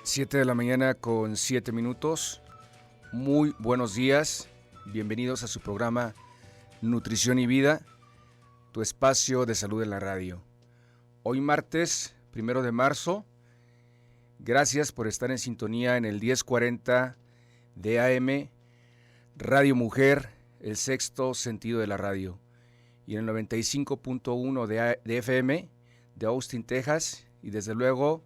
7 de la mañana con 7 minutos. Muy buenos días. Bienvenidos a su programa Nutrición y Vida, tu espacio de salud en la radio. Hoy martes, 1 de marzo. Gracias por estar en sintonía en el 1040 de AM, Radio Mujer, el sexto sentido de la radio. Y en el 95.1 de FM de Austin, Texas. Y desde luego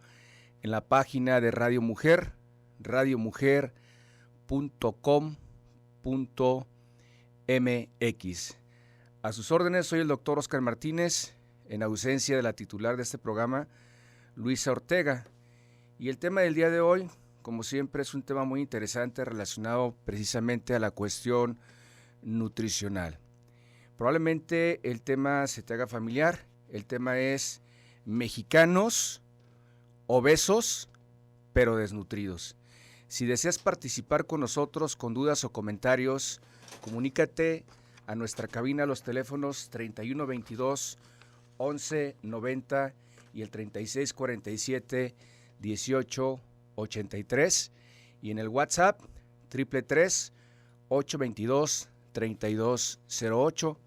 en la página de Radio Mujer, radiomujer.com.mx. A sus órdenes, soy el doctor Oscar Martínez, en ausencia de la titular de este programa, Luisa Ortega. Y el tema del día de hoy, como siempre, es un tema muy interesante relacionado precisamente a la cuestión nutricional. Probablemente el tema se te haga familiar. El tema es mexicanos obesos pero desnutridos. Si deseas participar con nosotros con dudas o comentarios, comunícate a nuestra cabina, los teléfonos 3122 1190 y el 3647 1883 y en el WhatsApp 333 822 3208.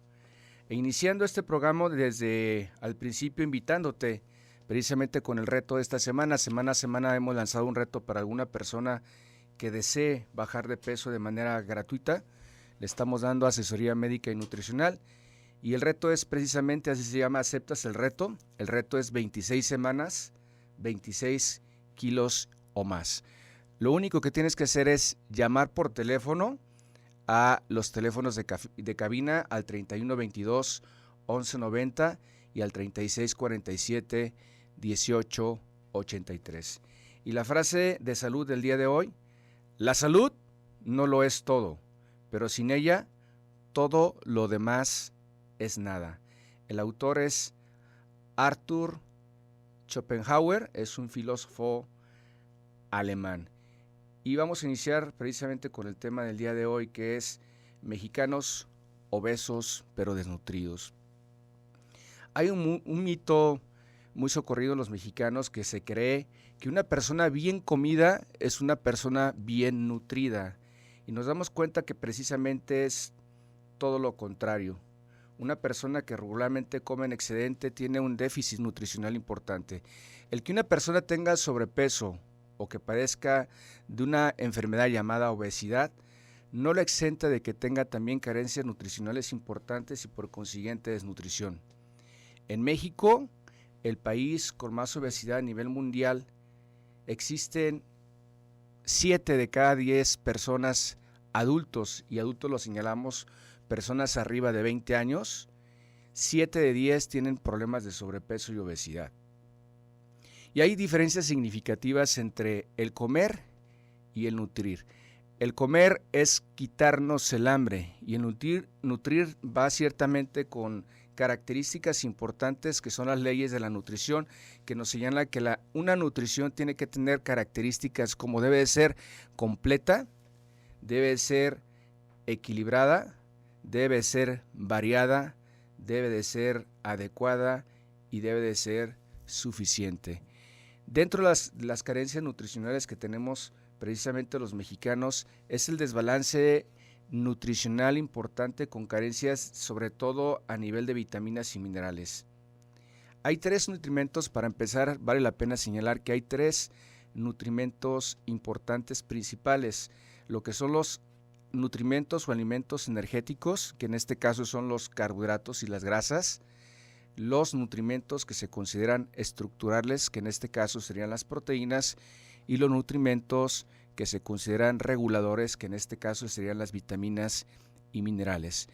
E iniciando este programa desde al principio invitándote precisamente con el reto de esta semana. Semana a semana hemos lanzado un reto para alguna persona que desee bajar de peso de manera gratuita. Le estamos dando asesoría médica y nutricional. Y el reto es precisamente, así se llama, ¿aceptas el reto? El reto es 26 semanas, 26 kilos o más. Lo único que tienes que hacer es llamar por teléfono a los teléfonos de cabina al 3122 1190 y al 3647 1883. Y la frase de salud del día de hoy: la salud no lo es todo, pero sin ella todo lo demás es nada. El autor es Arthur Schopenhauer, es un filósofo alemán. Y vamos a iniciar precisamente con el tema del día de hoy, que es mexicanos obesos pero desnutridos. Hay un mito muy socorrido en los mexicanos que se cree que una persona bien comida es una persona bien nutrida. Y nos damos cuenta que precisamente es todo lo contrario. Una persona que regularmente come en excedente tiene un déficit nutricional importante. El que una persona tenga sobrepeso o que padezca de una enfermedad llamada obesidad no lo exenta de que tenga también carencias nutricionales importantes y por consiguiente desnutrición. En México, el país con más obesidad a nivel mundial, existen 7 de cada 10 personas adultos, y adultos lo señalamos personas arriba de 20 años, 7 de 10 tienen problemas de sobrepeso y obesidad. Y hay diferencias significativas entre el comer y el nutrir. El comer es quitarnos el hambre y el nutrir va ciertamente con características importantes que son las leyes de la nutrición, que nos señalan que una nutrición tiene que tener características como debe de ser completa, debe de ser equilibrada, debe de ser variada, debe de ser adecuada y debe de ser suficiente. Dentro de las carencias nutricionales que tenemos precisamente los mexicanos es el desbalance nutricional importante con carencias sobre todo a nivel de vitaminas y minerales. Hay 3 nutrimentos, para empezar vale la pena señalar que hay 3 nutrimentos importantes principales, lo que son los nutrimentos o alimentos energéticos, que en este caso son los carbohidratos y las grasas, los nutrimentos que se consideran estructurales, que en este caso serían las proteínas, y los nutrimentos que se consideran reguladores, que en este caso serían las vitaminas y minerales.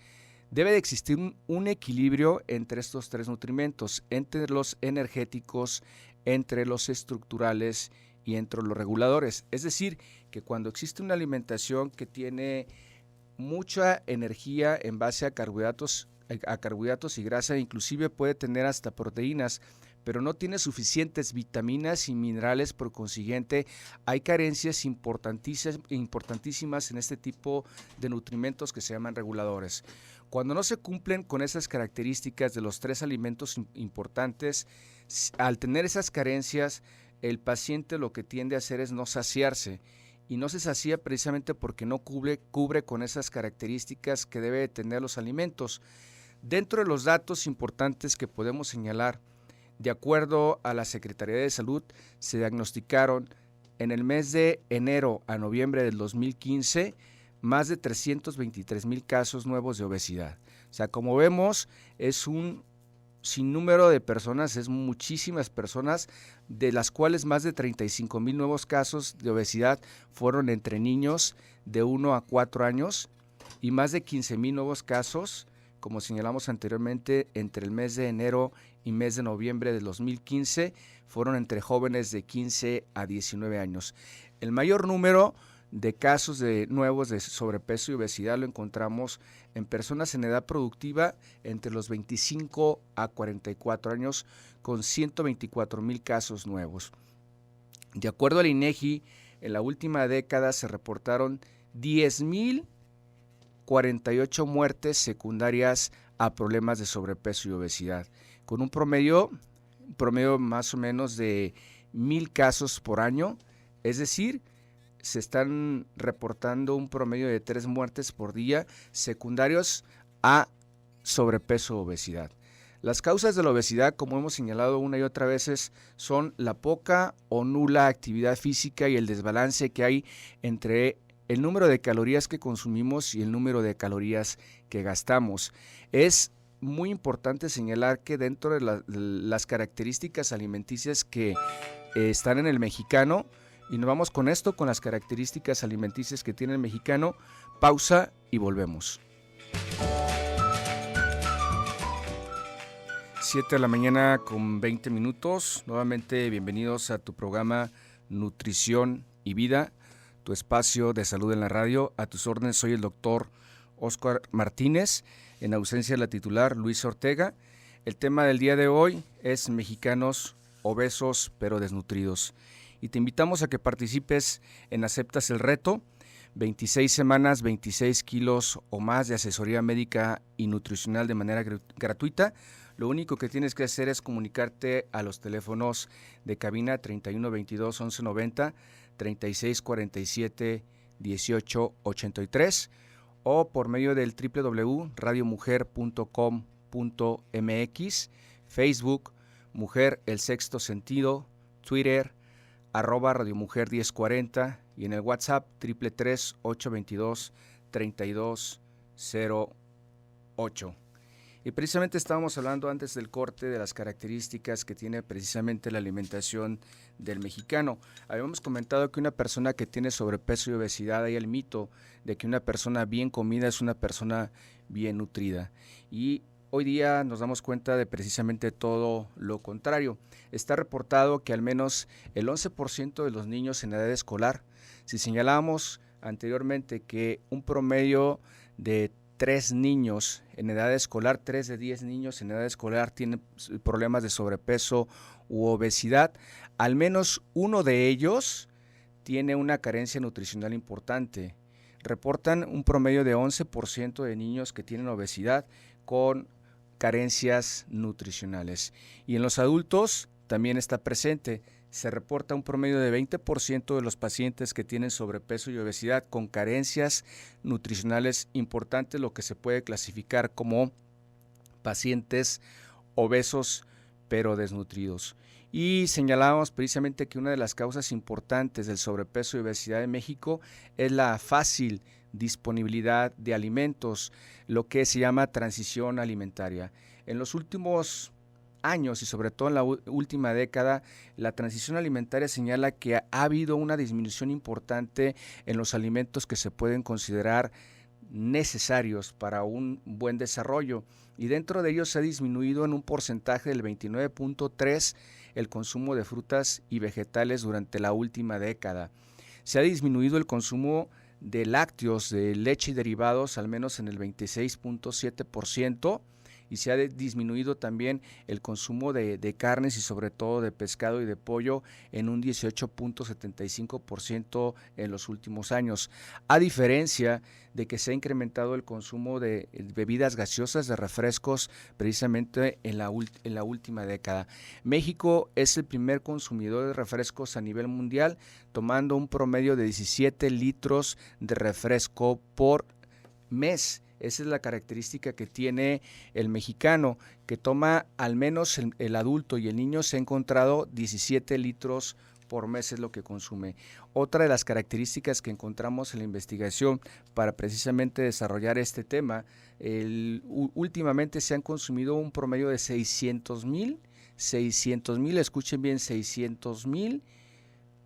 Debe de existir un equilibrio entre estos 3 nutrimentos, entre los energéticos, entre los estructurales y entre los reguladores. Es decir, que cuando existe una alimentación que tiene mucha energía en base a carbohidratos y grasa, inclusive puede tener hasta proteínas, pero no tiene suficientes vitaminas y minerales, por consiguiente hay carencias importantísimas en este tipo de nutrimentos que se llaman reguladores. Cuando no se cumplen con esas características de los 3 alimentos importantes, al tener esas carencias, el paciente lo que tiende a hacer es no saciarse, y no se sacía precisamente porque no cubre con esas características que debe tener los alimentos. Dentro de los datos importantes que podemos señalar, de acuerdo a la Secretaría de Salud, se diagnosticaron en el mes de enero a noviembre del 2015 más de 323,000 casos nuevos de obesidad. O sea, como vemos, es un sinnúmero de personas, es muchísimas personas, de las cuales más de 35,000 nuevos casos de obesidad fueron entre niños de 1 a 4 años y más de 15,000 nuevos casos, como señalamos anteriormente, entre el mes de enero y mes de noviembre del 2015 fueron entre jóvenes de 15 a 19 años. El mayor número de casos de nuevos de sobrepeso y obesidad lo encontramos en personas en edad productiva entre los 25 a 44 años, con 124,000 casos nuevos. De acuerdo al INEGI, en la última década se reportaron 10,048 muertes secundarias a problemas de sobrepeso y obesidad, con un promedio más o menos de 1,000 casos por año, es decir, se están reportando un promedio de 3 muertes por día secundarios a sobrepeso o obesidad. Las causas de la obesidad, como hemos señalado una y otra vez, son la poca o nula actividad física y el desbalance que hay entre el número de calorías que consumimos y el número de calorías que gastamos. Es muy importante señalar que dentro de las características alimenticias que están en el mexicano, y nos vamos con esto, con las características alimenticias que tiene el mexicano, pausa y volvemos. 7 de la mañana con 20 minutos, nuevamente bienvenidos a tu programa Nutrición y Vida, tu espacio de salud en la radio. A tus órdenes, soy el doctor Óscar Martínez, en ausencia de la titular Luisa Ortega. El tema del día de hoy es mexicanos obesos pero desnutridos. Y te invitamos a que participes en Aceptas el Reto, 26 semanas, 26 kilos o más de asesoría médica y nutricional de manera gratuita. Lo único que tienes que hacer es comunicarte a los teléfonos de cabina 3122 1190, 3647 1883 o por medio del www.radiomujer.com.mx, Facebook, Mujer El Sexto Sentido, Twitter, @radiomujer 1040 y en el WhatsApp 333-822-3208. Y precisamente estábamos hablando antes del corte de las características que tiene precisamente la alimentación del mexicano. Habíamos comentado que una persona que tiene sobrepeso y obesidad, hay el mito de que una persona bien comida es una persona bien nutrida. Y hoy día nos damos cuenta de precisamente todo lo contrario. Está reportado que al menos el 11% de los niños en edad escolar, si señalábamos anteriormente que un promedio de 3 niños en edad escolar, 3 de 10 niños en edad escolar tienen problemas de sobrepeso u obesidad, al menos uno de ellos tiene una carencia nutricional importante. Reportan un promedio de 11% de niños que tienen obesidad con carencias nutricionales. Y en los adultos también está presente. Se reporta un promedio de 20% de los pacientes que tienen sobrepeso y obesidad con carencias nutricionales importantes, lo que se puede clasificar como pacientes obesos pero desnutridos. Y señalábamos precisamente que una de las causas importantes del sobrepeso y obesidad en México es la fácil disponibilidad de alimentos, lo que se llama transición alimentaria. En los últimos años y sobre todo en la última década, la transición alimentaria señala que ha habido una disminución importante en los alimentos que se pueden considerar necesarios para un buen desarrollo, y dentro de ellos se ha disminuido en un porcentaje del 29.3% el consumo de frutas y vegetales durante la última década. Se ha disminuido el consumo de lácteos, de leche y derivados, al menos en el 26.7%, y se ha disminuido también el consumo de carnes y sobre todo de pescado y de pollo en un 18.75% en los últimos años, a diferencia de que se ha incrementado el consumo de bebidas gaseosas, de refrescos, precisamente en la última década. México es el primer consumidor de refrescos a nivel mundial, tomando un promedio de 17 litros de refresco por mes. Esa es la característica que tiene el mexicano, que toma al menos el adulto y el niño se ha encontrado 17 litros por mes es lo que consume. Otra de las características que encontramos en la investigación para precisamente desarrollar este tema, últimamente se han consumido un promedio de 600,000, escuchen bien, 600,000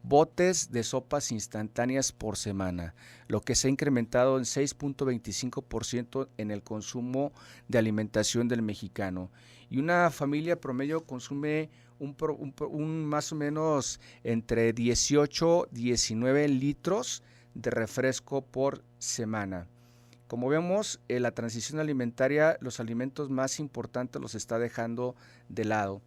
botes de sopas instantáneas por semana, lo que se ha incrementado en 6.25% en el consumo de alimentación del mexicano. Y una familia promedio consume un más o menos entre 18 y 19 litros de refresco por semana. Como vemos, la transición alimentaria, los alimentos más importantes los está dejando de lado.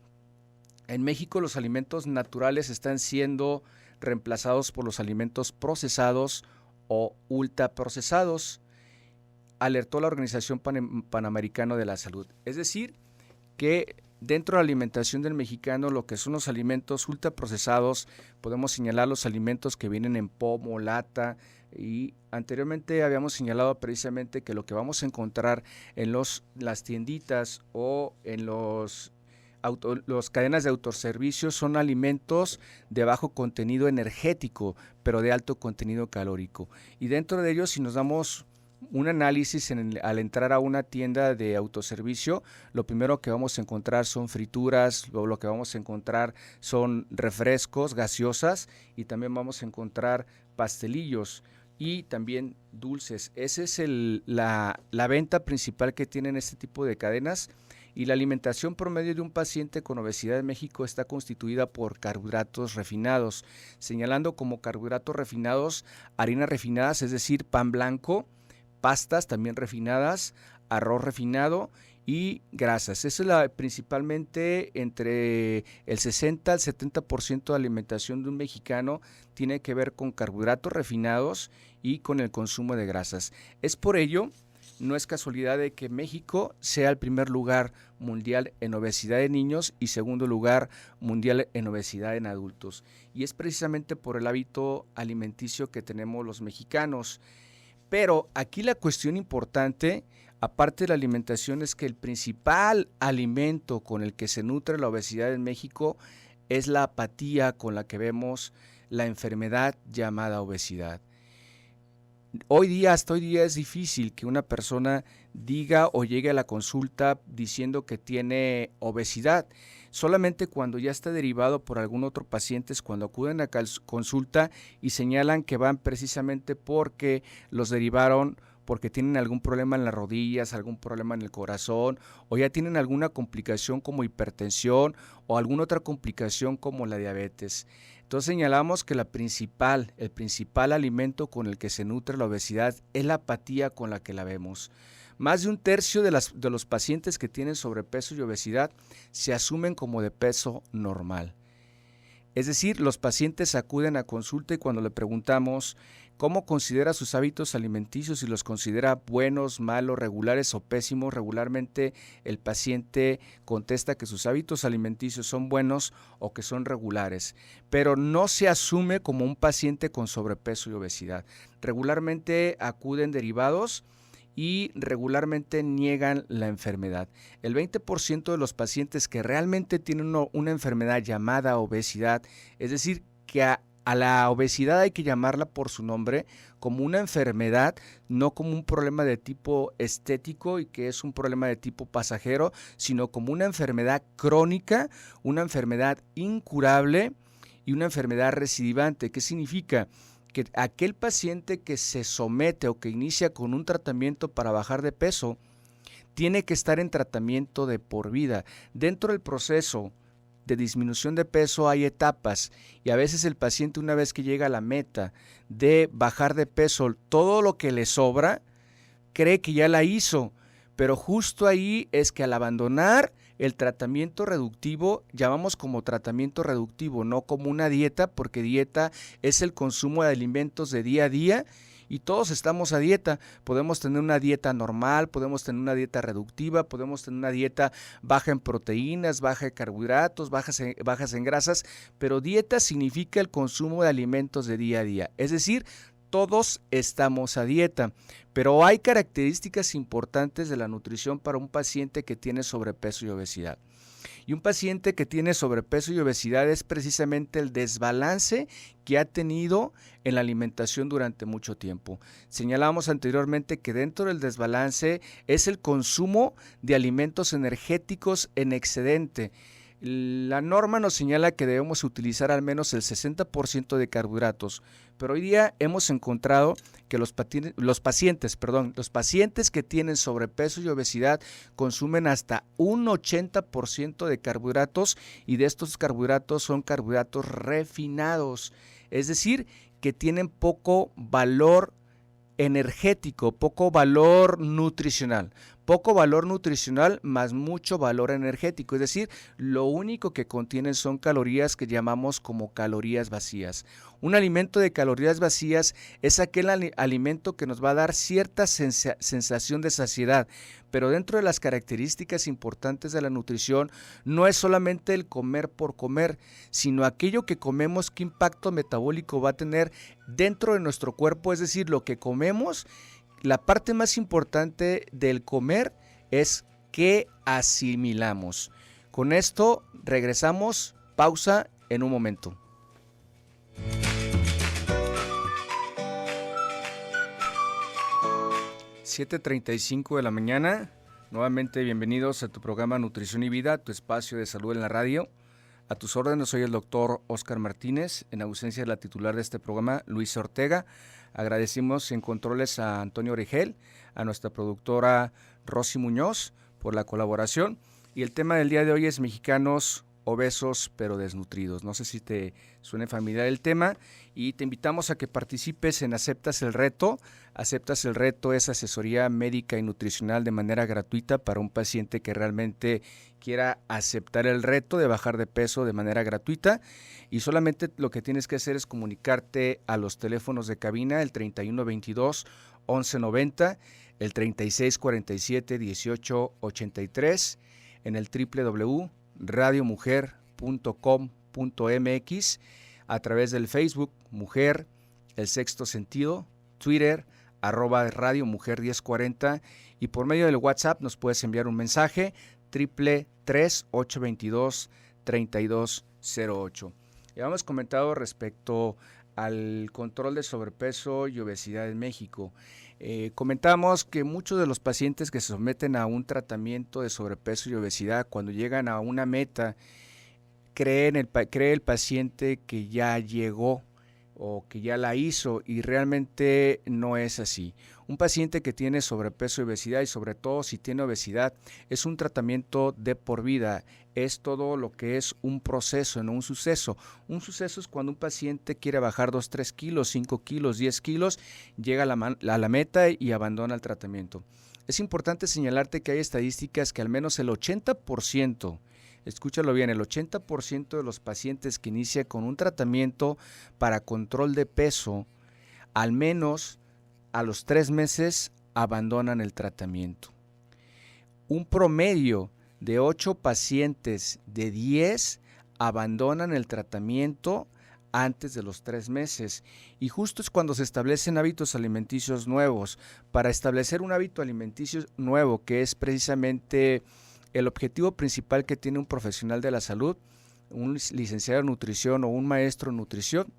En México los alimentos naturales están siendo reemplazados por los alimentos procesados o ultraprocesados, alertó la Organización Panamericana de la Salud. Es decir, que dentro de la alimentación del mexicano, lo que son los alimentos ultraprocesados, podemos señalar los alimentos que vienen en pomo, lata, y anteriormente habíamos señalado precisamente que lo que vamos a encontrar en las tienditas o en los cadenas de autoservicio son alimentos de bajo contenido energético, pero de alto contenido calórico. Y dentro de ellos, si nos damos un análisis al entrar a una tienda de autoservicio, lo primero que vamos a encontrar son frituras, lo que vamos a encontrar son refrescos, gaseosas, y también vamos a encontrar pastelillos y también dulces. Esa es la venta principal que tienen este tipo de cadenas. Y la alimentación promedio de un paciente con obesidad en México está constituida por carbohidratos refinados, señalando como carbohidratos refinados harinas refinadas, es decir, pan blanco, pastas también refinadas, arroz refinado y grasas. Eso es principalmente entre el 60 al 70% de alimentación de un mexicano tiene que ver con carbohidratos refinados y con el consumo de grasas. Es por ello, no es casualidad de que México sea el primer lugar mundial en obesidad de niños y segundo lugar mundial en obesidad en adultos. Y es precisamente por el hábito alimenticio que tenemos los mexicanos. Pero aquí la cuestión importante, aparte de la alimentación, es que el principal alimento con el que se nutre la obesidad en México es la apatía con la que vemos la enfermedad llamada obesidad. Hasta hoy día es difícil que una persona diga o llegue a la consulta diciendo que tiene obesidad. Solamente cuando ya está derivado por algún otro paciente es cuando acuden a consulta y señalan que van precisamente porque los derivaron porque tienen algún problema en las rodillas, algún problema en el corazón, o ya tienen alguna complicación como hipertensión o alguna otra complicación como la diabetes. Entonces señalamos que el principal alimento con el que se nutre la obesidad es la apatía con la que la vemos. Más de un tercio de los pacientes que tienen sobrepeso y obesidad se asumen como de peso normal. Es decir, los pacientes acuden a consulta y cuando le preguntamos cómo considera sus hábitos alimenticios, si los considera buenos, malos, regulares o pésimos, regularmente el paciente contesta que sus hábitos alimenticios son buenos o que son regulares, pero no se asume como un paciente con sobrepeso y obesidad. Regularmente acuden derivados y regularmente niegan la enfermedad. El 20% de los pacientes que realmente tienen una enfermedad llamada obesidad, es decir, que a la obesidad hay que llamarla por su nombre, como una enfermedad, no como un problema de tipo estético y que es un problema de tipo pasajero, sino como una enfermedad crónica, una enfermedad incurable y una enfermedad recidivante. ¿Qué significa? Que aquel paciente que se somete o que inicia con un tratamiento para bajar de peso, tiene que estar en tratamiento de por vida. Dentro del proceso de disminución de peso hay etapas y a veces el paciente, una vez que llega a la meta de bajar de peso, todo lo que le sobra, cree que ya la hizo, pero justo ahí es que al abandonar el tratamiento reductivo, llamamos como tratamiento reductivo, no como una dieta, porque dieta es el consumo de alimentos de día a día y todos estamos a dieta. Podemos tener una dieta normal, podemos tener una dieta reductiva, podemos tener una dieta baja en proteínas, baja en carbohidratos, bajas en grasas, pero dieta significa el consumo de alimentos de día a día. Es decir, todos estamos a dieta, pero hay características importantes de la nutrición para un paciente que tiene sobrepeso y obesidad. Y un paciente que tiene sobrepeso y obesidad es precisamente el desbalance que ha tenido en la alimentación durante mucho tiempo. Señalamos anteriormente que dentro del desbalance es el consumo de alimentos energéticos en excedente. La norma nos señala que debemos utilizar al menos el 60% de carbohidratos, pero hoy día hemos encontrado que los pacientes que tienen sobrepeso y obesidad consumen hasta un 80% de carbohidratos y de estos carbohidratos son carbohidratos refinados, es decir, que tienen poco valor energético, poco valor nutricional más mucho valor energético, es decir, lo único que contienen son calorías que llamamos como calorías vacías. Un alimento de calorías vacías es aquel alimento que nos va a dar cierta sensación de saciedad, pero dentro de las características importantes de la nutrición no es solamente el comer por comer, sino aquello que comemos, qué impacto metabólico va a tener dentro de nuestro cuerpo, es decir, lo que comemos. La parte más importante del comer es qué asimilamos. Con esto regresamos, pausa en un momento. (7:35 de la mañana). Nuevamente bienvenidos a tu programa Nutrición y Vida, tu espacio de salud en la radio. A tus órdenes, soy el doctor Óscar Martínez, en ausencia de la titular de este programa, Luisa Ortega. Agradecimos en controles a Antonio Origel, a nuestra productora Rosy Muñoz por la colaboración. Y el tema del día de hoy es mexicanos obesos pero desnutridos. No sé si te suene familiar el tema y te invitamos a que participes en Aceptas el Reto. Aceptas el Reto es asesoría médica y nutricional de manera gratuita para un paciente que realmente quiera aceptar el reto de bajar de peso de manera gratuita, y solamente lo que tienes que hacer es comunicarte a los teléfonos de cabina, el 3122-1190, el 3647-1883, en el www.radiomujer.com.mx, a través del Facebook Mujer, El Sexto Sentido, Twitter, @Radio Mujer 1040, y por medio del WhatsApp nos puedes enviar un mensaje, 333-822-3208. Ya hemos comentado respecto al control de sobrepeso y obesidad en México. Comentamos que muchos de los pacientes que se someten a un tratamiento de sobrepeso y obesidad, cuando llegan a una meta, cree el paciente que ya llegó o que ya la hizo, y realmente no es así. Un paciente que tiene sobrepeso y obesidad, y sobre todo si tiene obesidad, es un tratamiento de por vida, es todo lo que es un proceso, no un suceso. Un suceso es cuando un paciente quiere bajar 2, 3 kilos, 5 kilos, 10 kilos, llega a la meta y abandona el tratamiento. Es importante señalarte que hay estadísticas que al menos el 80%, escúchalo bien, el 80% de los pacientes que inicia con un tratamiento para control de peso, al menos a los 3 meses abandonan el tratamiento. Un promedio de 8 pacientes de 10 abandonan el tratamiento antes de los 3 meses. Y justo es cuando se establecen hábitos alimenticios nuevos. Para establecer un hábito alimenticio nuevo, que es precisamente el objetivo principal que tiene un profesional de la salud, un licenciado en nutrición o un maestro en nutrición,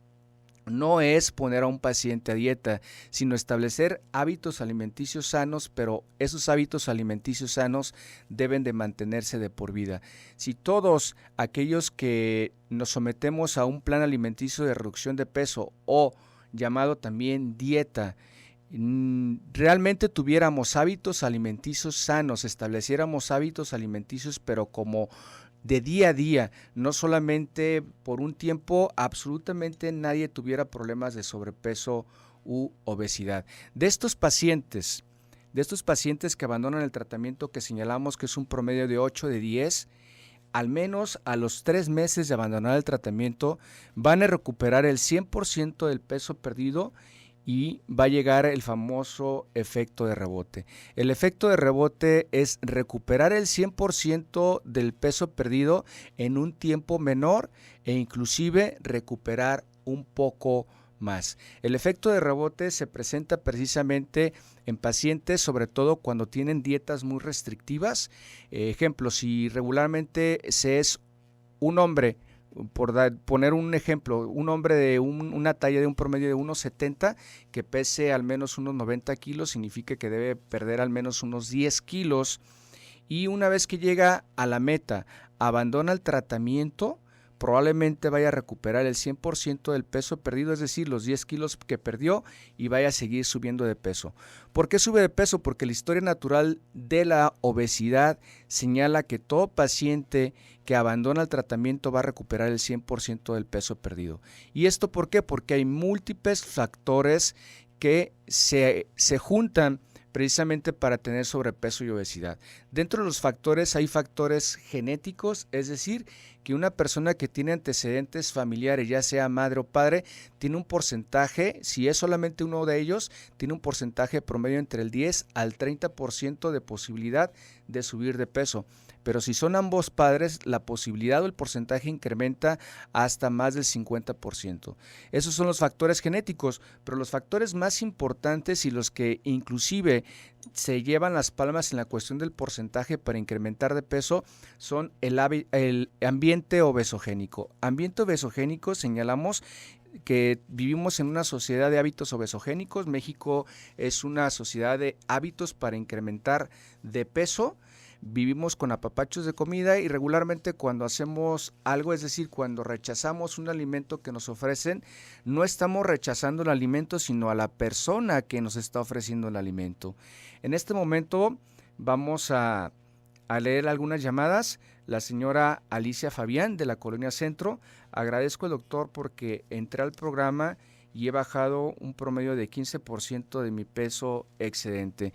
no es poner a un paciente a dieta, sino establecer hábitos alimenticios sanos, pero esos hábitos alimenticios sanos deben de mantenerse de por vida. Si todos aquellos que nos sometemos a un plan alimenticio de reducción de peso, o llamado también dieta, realmente tuviéramos hábitos alimenticios sanos, estableciéramos hábitos alimenticios, pero como de día a día, no solamente por un tiempo, absolutamente nadie tuviera problemas de sobrepeso u obesidad. De estos pacientes, De estos pacientes que abandonan el tratamiento, que señalamos que es un promedio de 8 de 10, al menos a los 3 meses de abandonar el tratamiento van a recuperar el 100% del peso perdido y va a llegar el famoso efecto de rebote. El efecto de rebote es recuperar el 100% del peso perdido en un tiempo menor e inclusive recuperar un poco más. El efecto de rebote se presenta precisamente en pacientes, sobre todo cuando tienen dietas muy restrictivas. Ejemplo, si regularmente se es un hombre, poner un ejemplo, un hombre de una talla de un promedio de 1,70 que pese al menos unos 90 kilos, significa que debe perder al menos unos 10 kilos y una vez que llega a la meta, abandona el tratamiento, probablemente vaya a recuperar el 100% del peso perdido, es decir, los 10 kilos que perdió y vaya a seguir subiendo de peso. ¿Por qué sube de peso? Porque la historia natural de la obesidad señala que todo paciente que abandona el tratamiento va a recuperar el 100% del peso perdido. ¿Y esto por qué? Porque hay múltiples factores que se juntan precisamente para tener sobrepeso y obesidad. Dentro de los factores hay factores genéticos, es decir, que una persona que tiene antecedentes familiares, ya sea madre o padre, tiene un porcentaje, si es solamente uno de ellos, tiene un porcentaje promedio entre el 10 al 30% de posibilidad de subir de peso. Pero si son ambos padres, la posibilidad o el porcentaje incrementa hasta más del 50%. Esos son los factores genéticos, pero los factores más importantes y los que inclusive se llevan las palmas en la cuestión del porcentaje para incrementar de peso son el ambiente obesogénico. Ambiente obesogénico señalamos que vivimos en una sociedad de hábitos obesogénicos. México es una sociedad de hábitos para incrementar de peso. Vivimos con apapachos de comida y regularmente cuando hacemos algo, es decir, cuando rechazamos un alimento que nos ofrecen, no estamos rechazando el alimento, sino a la persona que nos está ofreciendo el alimento. En este momento vamos a leer algunas llamadas. La señora Alicia Fabián de la Colonia Centro. Agradezco al doctor porque entré al programa y he bajado un promedio de 15% de mi peso excedente.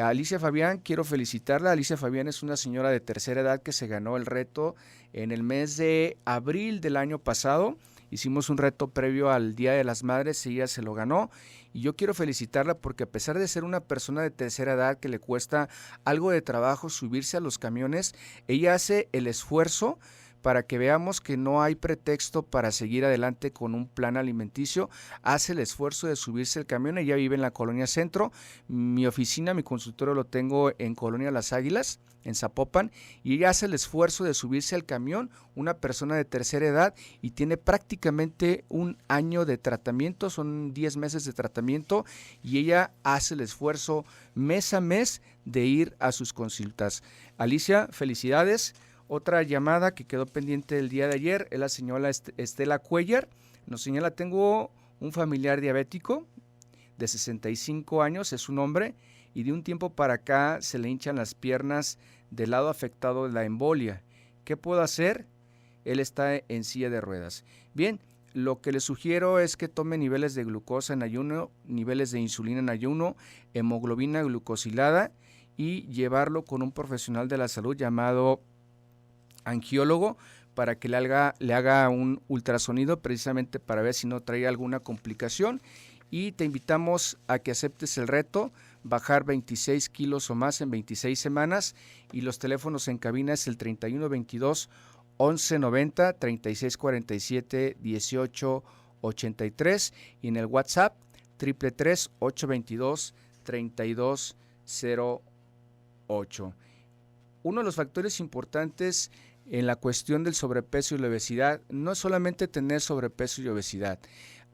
Alicia Fabián, quiero felicitarla. Alicia Fabián es una señora de tercera edad que se ganó el reto en el mes de abril del año pasado. Hicimos un reto previo al Día de las Madres y ella se lo ganó. Y yo quiero felicitarla porque a pesar de ser una persona de tercera edad que le cuesta algo de trabajo subirse a los camiones, ella hace el esfuerzo para que veamos que no hay pretexto para seguir adelante con un plan alimenticio. Hace el esfuerzo de subirse al camión. Ella vive en la Colonia Centro. Mi oficina, mi consultorio lo tengo en Colonia Las Águilas, en Zapopan, y ella hace el esfuerzo de subirse al camión, una persona de tercera edad, y tiene prácticamente un año de tratamiento, son 10 meses de tratamiento, y ella hace el esfuerzo mes a mes de ir a sus consultas. Alicia, felicidades. Otra llamada que quedó pendiente el día de ayer es la señora Estela Cuellar. Nos señala, tengo un familiar diabético de 65 años, es un hombre, y de un tiempo para acá se le hinchan las piernas del lado afectado de la embolia. ¿Qué puedo hacer? Él está en silla de ruedas. Bien, lo que le sugiero es que tome niveles de glucosa en ayuno, niveles de insulina en ayuno, hemoglobina glucosilada y llevarlo con un profesional de la salud llamado angiólogo para que le haga un ultrasonido precisamente para ver si no trae alguna complicación, y te invitamos a que aceptes el reto, bajar 26 kilos o más en 26 semanas, y los teléfonos en cabina es el 3122 1190, 3647 1883 y en el WhatsApp 333 822 3208. Uno de los factores importantes en la cuestión del sobrepeso y la obesidad no es solamente tener sobrepeso y obesidad.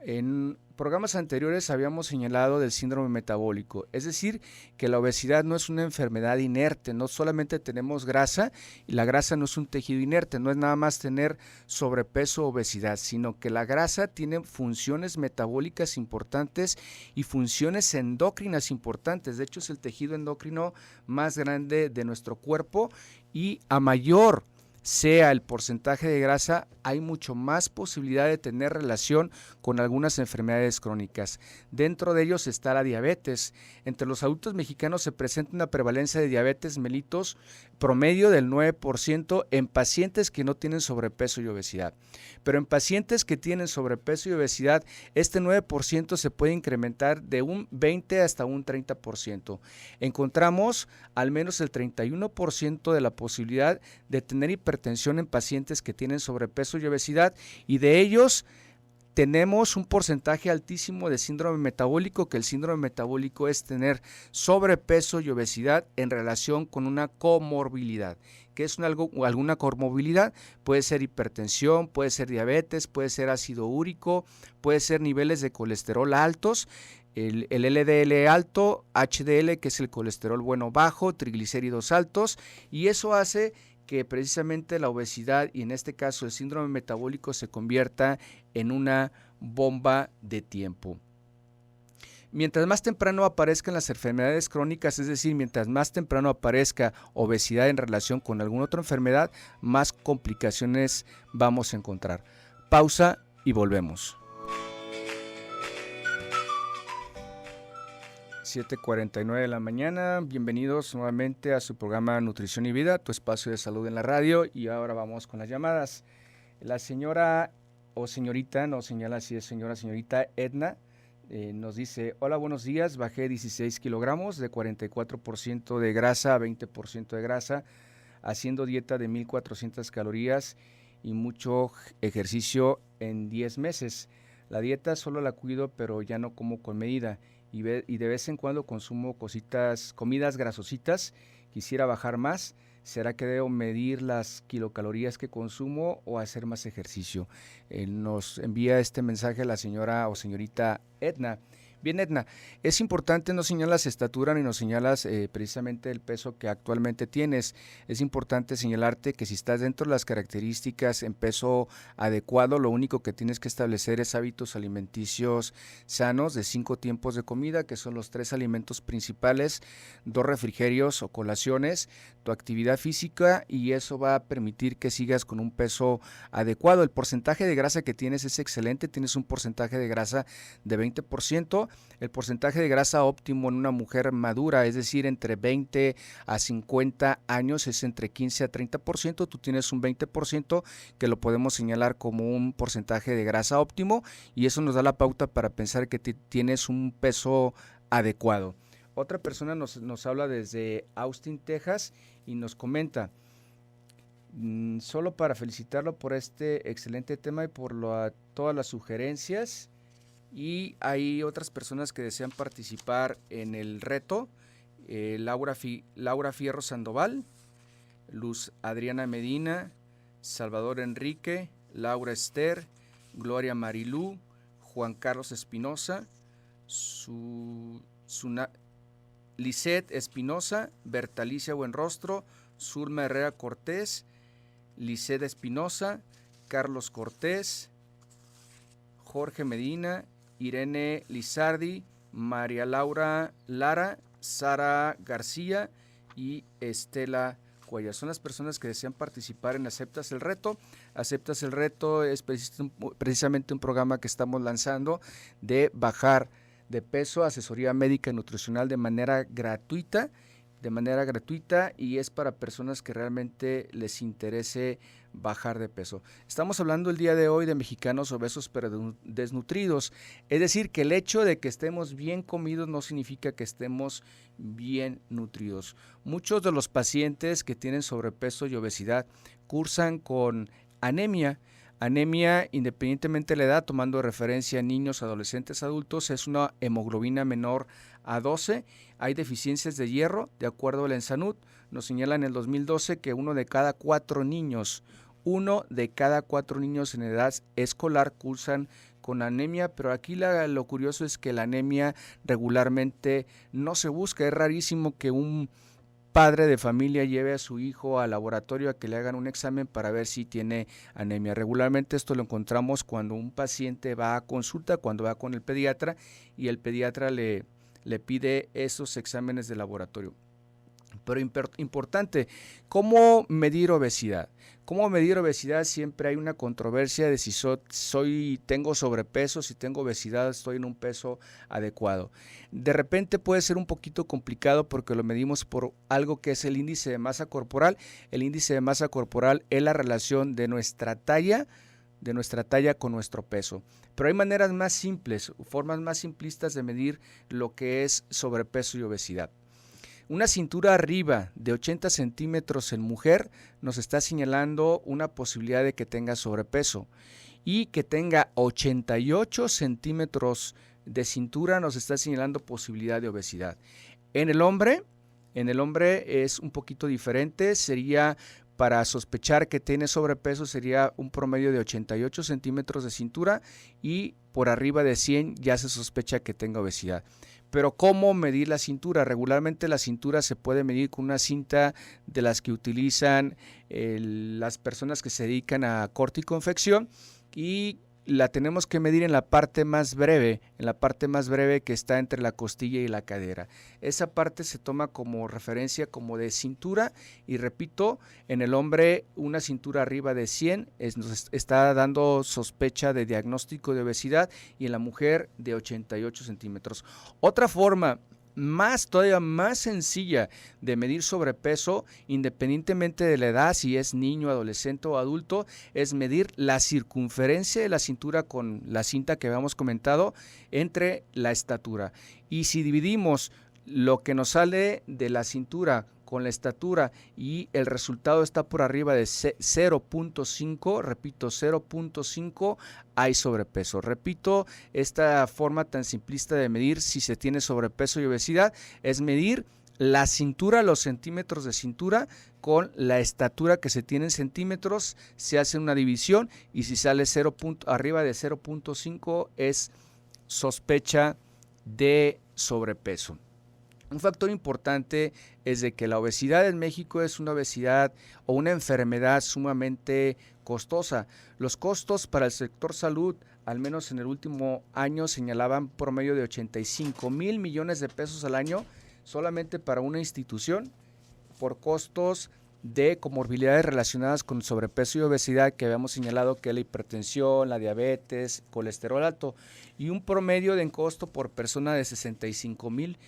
En programas anteriores habíamos señalado del síndrome metabólico, es decir, que la obesidad no es una enfermedad inerte, no solamente tenemos grasa, y la grasa no es un tejido inerte, no es nada más tener sobrepeso o obesidad, sino que la grasa tiene funciones metabólicas importantes y funciones endócrinas importantes. De hecho, es el tejido endocrino más grande de nuestro cuerpo, y a mayor sea el porcentaje de grasa, hay mucho más posibilidad de tener relación con algunas enfermedades crónicas. Dentro de ellos está la diabetes. Entre los adultos mexicanos se presenta una prevalencia de diabetes mellitus promedio del 9% en pacientes que no tienen sobrepeso y obesidad. Pero en pacientes que tienen sobrepeso y obesidad, este 9% se puede incrementar de un 20 hasta un 30%. Encontramos al menos el 31% de la posibilidad de tener hipertensión en pacientes que tienen sobrepeso y obesidad, y de ellos tenemos un porcentaje altísimo de síndrome metabólico, que el síndrome metabólico es tener sobrepeso y obesidad en relación con una comorbilidad. ¿Qué es alguna comorbilidad? Puede ser hipertensión, puede ser diabetes, puede ser ácido úrico, puede ser niveles de colesterol altos, el LDL alto, HDL, que es el colesterol bueno bajo, triglicéridos altos, y eso hace que precisamente la obesidad y en este caso el síndrome metabólico se convierta en una bomba de tiempo. Mientras más temprano aparezcan las enfermedades crónicas, es decir, mientras más temprano aparezca obesidad en relación con alguna otra enfermedad, más complicaciones vamos a encontrar. Pausa y volvemos. 7:49 de la mañana, bienvenidos nuevamente a su programa Nutrición y Vida, tu espacio de salud en la radio, y ahora vamos con las llamadas. La señora o señorita, no señala si es señorita Edna, nos dice: hola, buenos días, bajé 16 kilogramos de 44% de grasa a 20% de grasa, haciendo dieta de 1400 calorías y mucho ejercicio en 10 meses. La dieta solo la cuido, pero ya no como con medida. Y de vez en cuando consumo comidas grasositas. Quisiera bajar más. ¿Será que debo medir las kilocalorías que consumo o hacer más ejercicio? Nos envía este mensaje la señora o señorita Edna. Bien, Edna, es importante, no señalas estatura ni nos señalas precisamente el peso que actualmente tienes. Es importante señalarte que si estás dentro de las características en peso adecuado, lo único que tienes que establecer es hábitos alimenticios sanos de 5 tiempos de comida, que son los 3 alimentos principales, 2 refrigerios o colaciones, tu actividad física, y eso va a permitir que sigas con un peso adecuado. El porcentaje de grasa que tienes es excelente, tienes un porcentaje de grasa de 20%. El porcentaje de grasa óptimo en una mujer madura, es decir, entre 20 a 50 años, es entre 15 a 30%. Tú tienes un 20% que lo podemos señalar como un porcentaje de grasa óptimo, y eso nos da la pauta para pensar que tienes un peso adecuado. Otra persona nos habla desde Austin, Texas, y nos comenta: solo para felicitarlo por este excelente tema y por todas las sugerencias. Y hay otras personas que desean participar en el reto: Laura Fierro Sandoval, Luz Adriana Medina, Salvador Enrique, Laura Esther, Gloria Marilú, Juan Carlos Espinosa, Lisette Espinosa, Bertalicia Buenrostro, Zulma Herrera Cortés, Lisette Espinosa, Carlos Cortés, Jorge Medina, Irene Lizardi, María Laura Lara, Sara García y Estela Cuellar. Son las personas que desean participar en Aceptas el Reto. Aceptas el Reto es precisamente un programa que estamos lanzando de bajar de peso, asesoría médica y nutricional de manera gratuita, y es para personas que realmente les interese bajar de peso. Estamos hablando el día de hoy de mexicanos obesos pero desnutridos, es decir, que el hecho de que estemos bien comidos no significa que estemos bien nutridos. Muchos de los pacientes que tienen sobrepeso y obesidad cursan con anemia. Anemia, independientemente de la edad, tomando referencia a niños, adolescentes, adultos, es una hemoglobina menor a 12. Hay deficiencias de hierro, de acuerdo a la ENSANUD. Nos señala en el 2012 que uno de cada cuatro niños en edad escolar cursan con anemia, pero aquí lo curioso es que la anemia regularmente no se busca. Es rarísimo que un padre de familia lleve a su hijo al laboratorio a que le hagan un examen para ver si tiene anemia. Regularmente esto lo encontramos cuando un paciente va a consulta, cuando va con el pediatra y el pediatra le pide esos exámenes de laboratorio. Pero importante, ¿cómo medir obesidad? ¿Cómo medir obesidad? Siempre hay una controversia de si tengo sobrepeso, si tengo obesidad, estoy en un peso adecuado. De repente puede ser un poquito complicado porque lo medimos por algo que es el índice de masa corporal. El índice de masa corporal es la relación de nuestra talla con nuestro peso. Pero hay maneras más simples, formas más simplistas de medir lo que es sobrepeso y obesidad. Una cintura arriba de 80 centímetros en mujer nos está señalando una posibilidad de que tenga sobrepeso, y que tenga 88 centímetros de cintura nos está señalando posibilidad de obesidad. En el hombre es un poquito diferente, sería para sospechar que tiene sobrepeso sería un promedio de 88 centímetros de cintura, y por arriba de 100 ya se sospecha que tenga obesidad. Pero ¿cómo medir la cintura? Regularmente la cintura se puede medir con una cinta de las que utilizan las personas que se dedican a corte y confección, y la tenemos que medir en la parte más breve, que está entre la costilla y la cadera. Esa parte se toma como referencia como de cintura, y repito, en el hombre una cintura arriba de 100 nos está dando sospecha de diagnóstico de obesidad, y en la mujer de 88 centímetros. Otra forma todavía más sencilla de medir sobrepeso, independientemente de la edad, si es niño, adolescente o adulto, es medir la circunferencia de la cintura con la cinta que habíamos comentado entre la estatura. Y si dividimos lo que nos sale de la cintura con la estatura y el resultado está por arriba de 0.5, repito, 0.5, hay sobrepeso. Repito, esta forma tan simplista de medir si se tiene sobrepeso y obesidad es medir la cintura, los centímetros de cintura con la estatura que se tiene en centímetros, se hace una división, y si sale arriba de 0.5 es sospecha de sobrepeso. Un factor importante es de que la obesidad en México es una obesidad o una enfermedad sumamente costosa. Los costos para el sector salud, al menos en el último año, señalaban promedio de 85,000 millones de pesos al año solamente para una institución, por costos de comorbilidades relacionadas con sobrepeso y obesidad, que habíamos señalado que es la hipertensión, la diabetes, colesterol alto, y un promedio de costo por persona de 65,000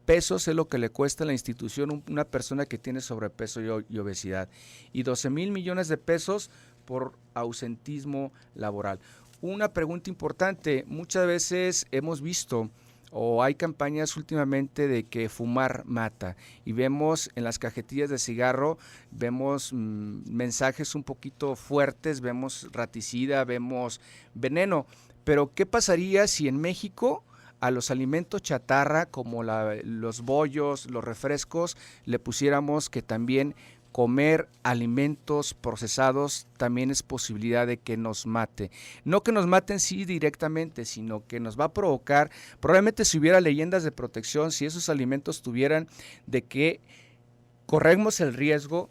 pesos es lo que le cuesta a la institución una persona que tiene sobrepeso y obesidad, y 12,000 millones de pesos por ausentismo laboral. Una pregunta importante, muchas veces hemos visto o hay campañas últimamente de que fumar mata, y vemos en las cajetillas de cigarro, vemos mensajes un poquito fuertes, vemos raticida, vemos veneno. Pero ¿qué pasaría si en México a los alimentos chatarra como los bollos, los refrescos, le pusiéramos que también comer alimentos procesados también es posibilidad de que nos mate? No que nos maten sí directamente, sino que nos va a provocar, probablemente si hubiera leyendas de protección, si esos alimentos tuvieran, de que corremos el riesgo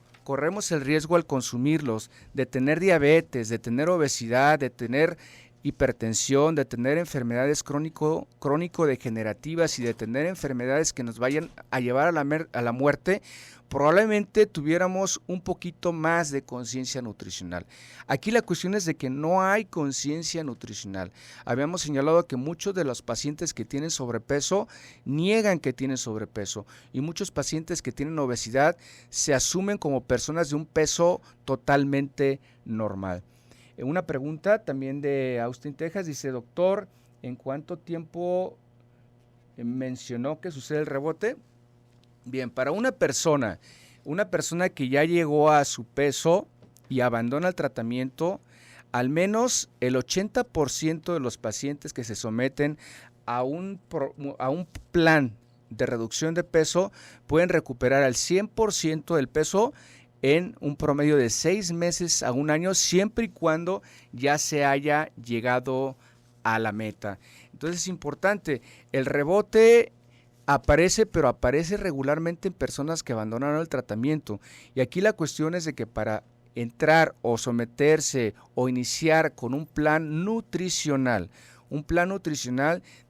al consumirlos, de tener diabetes, de tener obesidad, de tener hipertensión, de tener enfermedades crónico-degenerativas y de tener enfermedades que nos vayan a llevar a la muerte. Probablemente tuviéramos un poquito más de conciencia nutricional. Aquí la cuestión es de que no hay conciencia nutricional. Habíamos señalado que muchos de los pacientes que tienen sobrepeso niegan que tienen sobrepeso, y muchos pacientes que tienen obesidad se asumen como personas de un peso totalmente normal. Una pregunta también de Austin, Texas, dice: doctor, ¿en cuánto tiempo mencionó que sucede el rebote? Bien, para una persona que ya llegó a su peso y abandona el tratamiento, al menos el 80% de los pacientes que se someten a un plan de reducción de peso pueden recuperar al 100% del peso en un promedio de 6 meses a un año, siempre y cuando ya se haya llegado a la meta. Entonces es importante, el rebote aparece, pero aparece regularmente en personas que abandonaron el tratamiento. Y aquí la cuestión es de que para entrar o someterse o iniciar con un plan nutricional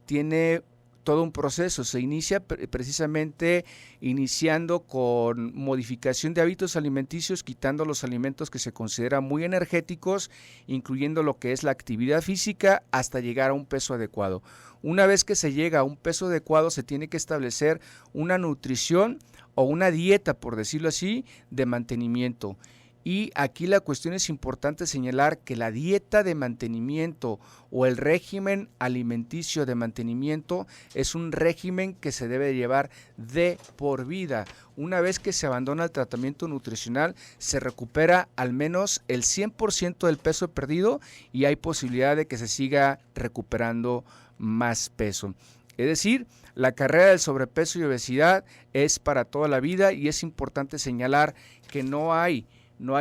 tiene todo un proceso. Se inicia precisamente iniciando con modificación de hábitos alimenticios, quitando los alimentos que se consideran muy energéticos, incluyendo lo que es la actividad física, hasta llegar a un peso adecuado. Una vez que se llega a un peso adecuado, se tiene que establecer una nutrición o una dieta, por decirlo así, de mantenimiento. Y aquí la cuestión es importante señalar que la dieta de mantenimiento o el régimen alimenticio de mantenimiento es un régimen que se debe llevar de por vida. Una vez que se abandona el tratamiento nutricional, se recupera al menos el 100% del peso perdido y hay posibilidad de que se siga recuperando más peso. Es decir, la carrera del sobrepeso y obesidad es para toda la vida y es importante señalar que no hay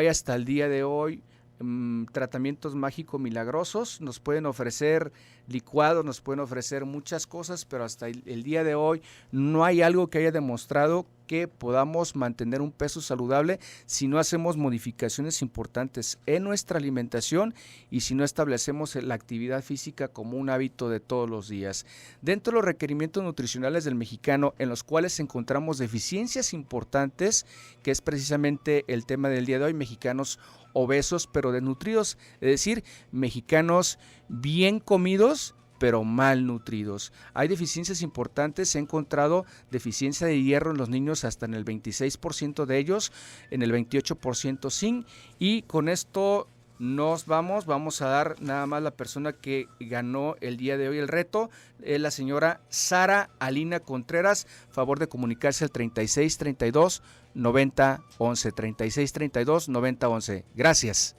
hasta el día de hoy tratamientos mágicos milagrosos. Nos pueden ofrecer licuados, nos pueden ofrecer muchas cosas, pero hasta el día de hoy no hay algo que haya demostrado que podamos mantener un peso saludable si no hacemos modificaciones importantes en nuestra alimentación y si no establecemos la actividad física como un hábito de todos los días. Dentro de los requerimientos nutricionales del mexicano, en los cuales encontramos deficiencias importantes, que es precisamente el tema del día de hoy, mexicanos obesos pero desnutridos, es decir, mexicanos bien comidos pero mal nutridos. Hay deficiencias importantes, he encontrado deficiencia de hierro en los niños hasta en el 26% de ellos, en el 28% zinc, y con esto vamos a dar nada más la persona que ganó el día de hoy el reto, es la señora Sara Alina Contreras. Favor de comunicarse al 3632 9011, 3632 9011. Gracias.